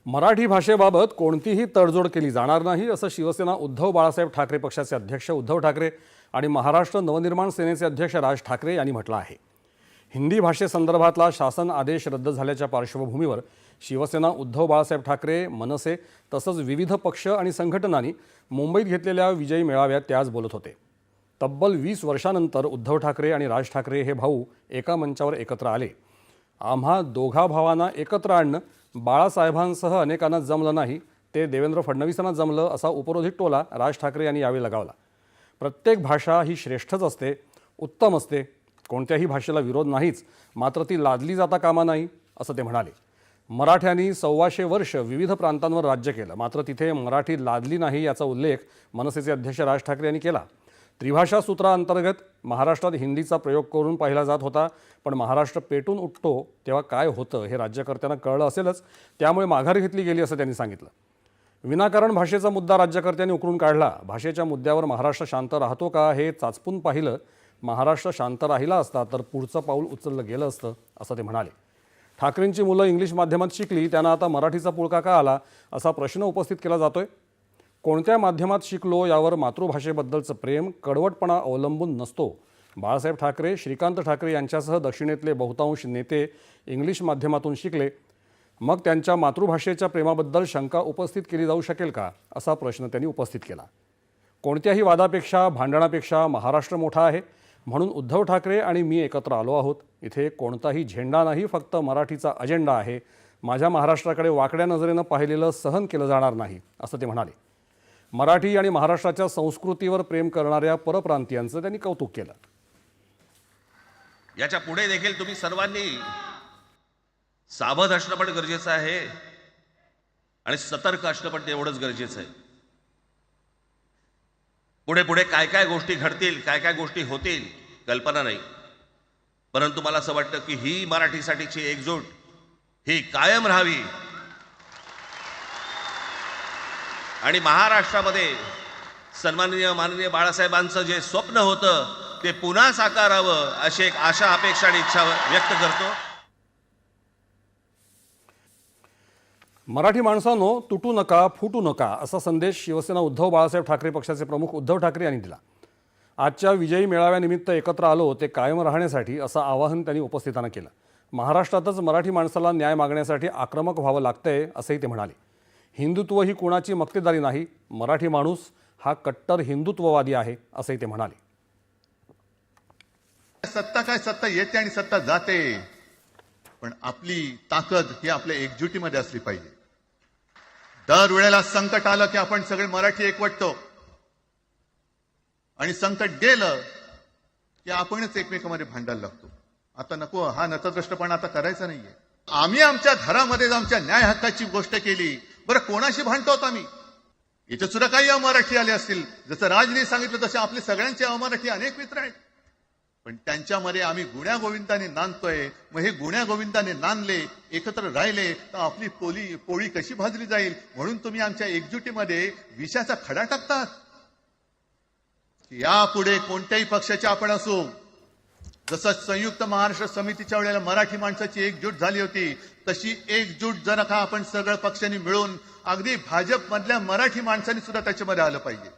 मराठी भाषेबाबत कोणतीही तडजोड केली जाणार नाही असं शिवसेना उद्धव बाळासाहेब ठाकरे पक्षाचे अध्यक्ष उद्धव ठाकरे आणि महाराष्ट्र नवनिर्माण सेनेचे अध्यक्ष राज ठाकरे यांनी म्हटलं आहे। हिंदी भाषेसंदर्भातला शासन आदेश रद्द झाल्याच्या पार्श्वभूमीवर शिवसेना उद्धव बाळासाहेब ठाकरे, मनसे तसंच विविध पक्ष आणि संघटनांनी मुंबईत घेतलेल्या विजयी मेळाव्यात ते आज बोलत होते। तब्बल 20 वर्षांनंतर उद्धव ठाकरे आणि राज ठाकरे हे भाऊ एका मंचावर एकत्र आले। आम्हा दोघा भावांना एकत्र आणणं बाळासाहेबांसह अनेकांना जमलं नाही, ते देवेंद्र फडणवीसांना जमलं असा उपरोधिक टोला राज ठाकरे यांनी यावेळी लगावला। प्रत्येक भाषा ही श्रेष्ठच असते, उत्तम असते, कोणत्याही भाषेला विरोध नाहीच, मात्र ती लादली जाता कामा नाही असं ते म्हणाले। मराठ्यांनी 125 वर्ष विविध प्रांतांवर राज्य केलं, मात्र तिथे मराठी लादली नाही याचा उल्लेख मनसेचे अध्यक्ष राज ठाकरे यांनी केला। त्रिभाषा सूत्राअंतर्गत महाराष्ट्रात हिंदीचा प्रयोग करून पाहिला जात होता, पण महाराष्ट्र पेटून उठतो तेव्हा काय होतं हे राज्यकर्त्यांना कळलं असेलच, त्यामुळे माघार घेतली गेली असं त्यांनी सांगितलं। विनाकारण भाषेचा मुद्दा राज्यकर्त्यांनी उकरून काढला। भाषेच्या मुद्द्यावर महाराष्ट्र शांत राहतो का हे चाचपून पाहिलं, महाराष्ट्र शांत राहिला असता तर पुढचं पाऊल उचललं गेलं असतं असं ते म्हणाले। ठाकरेंची मुलं इंग्लिश माध्यमात शिकली, त्यांना आता मराठीचा पुळका का आला असा प्रश्न उपस्थित केला जातोय। कोणत्या माध्यमात शिकलो यावर मातृभाषेबद्दलचं प्रेम, कडवटपणा अवलंबून नसतो। बाळासाहेब ठाकरे, श्रीकांत ठाकरे यांच्यासह दक्षिणेतले बहुतांश नेते इंग्लिश माध्यमातून शिकले, मग त्यांच्या मातृभाषेच्या प्रेमाबद्दल शंका उपस्थित केली जाऊ शकेल का असा प्रश्न त्यांनी उपस्थित केला। कोणत्याही वादापेक्षा, भांडणापेक्षा महाराष्ट्र मोठा आहे, म्हणून उद्धव ठाकरे आणि मी एकत्र आलो आहोत। इथे कोणताही झेंडा नाही, फक्त मराठीचा अजेंडा आहे। माझ्या महाराष्ट्राकडे वाकड्या नजरेनं पाहिलेलं सहन केलं जाणार नाही असं ते म्हणाले। मराठी आणि महाराष्ट्राच्या संस्कृतीवर प्रेम करणाऱ्या परप्रांतीयांचं त्यांनी कौतुक केलं। याच्या पुढे देखील तुम्ही सर्वांनी सावध असणं पण गरजेचं आहे आणि सतर्क असणं पण तेवढंच गरजेचं आहे। पुढे पुढे काय काय गोष्टी घडतील, काय काय गोष्टी होतील कल्पना नाही, परंतु मला असं वाटतं की ही मराठीसाठीची एकजूट ही कायम राहावी आणि महाराष्ट्रामध्ये सन्माननीय माननीय बाळासाहेबांचं जे स्वप्न होतं ते पुन्हा साकारावं अशी एक आशा, अपेक्षा आणि इच्छा व्यक्त करतो। मराठी माणसांनो, तुटू नका, फुटू नका असा संदेश शिवसेना उद्धव बाळासाहेब ठाकरे पक्षाचे प्रमुख उद्धव ठाकरे यांनी दिला। आजच्या विजयी मेळाव्यानिमित्त एकत्र आलो ते कायम राहण्यासाठी असं आवाहन त्यांनी उपस्थितांना केलं। महाराष्ट्रातच मराठी माणसाला न्याय मागण्यासाठी आक्रमक व्हावं लागतंय असंही ते म्हणाले। हिंदुत्व ही कुणाची मक्तेदारी नाही, मराठी माणूस हा कट्टर हिंदुत्ववादी आहे असंही ते म्हणाले। सत्ता काय, सत्ता येते आणि सत्ता जाते, पण आपली ताकद ही आपल्या एकजुटीमध्ये असली पाहिजे। दर वेळेला संकट आलं की आपण सगळे मराठी एकवटतो आणि संकट गेलं की आपणच एकमेकांमध्ये भांडायला लागतो। आता नको, हा नतद्रष्टपणा आता करायचा नाहीये। आम्ही आमच्या घरामध्ये आमच्या न्याय हक्काची गोष्ट केली, बरं कोणाशी भांडतो आम्ही? इथे सुद्धा काही अमराठी आले असतील, जसं राजने सांगितलं तसे आपले सगळ्यांचे अमराठी अनेक मित्र आहेत, पण त्यांच्यामध्ये आम्ही गुण्यागोविंदाने नांदतोय। मग हे गुण्यागोविंदाने नांदले, एकत्र राहिले तर आपली पोळी कशी भाजली जाईल? म्हणून तुम्ही आमच्या एकजुटीमध्ये विषाचा खडा टाकतात। यापुढे कोणत्याही पक्षाचे आपण असो, जसं संयुक्त महाराष्ट्र समितीच्या वेळेला मराठी माणसाची एकजूट झाली होती, तशी एकजूट जर का आपण सगळ्या पक्षांनी मिळून, अगदी भाजप मधल्या मराठी माणसांनी सुद्धा त्याच्यामध्ये आलं पाहिजे।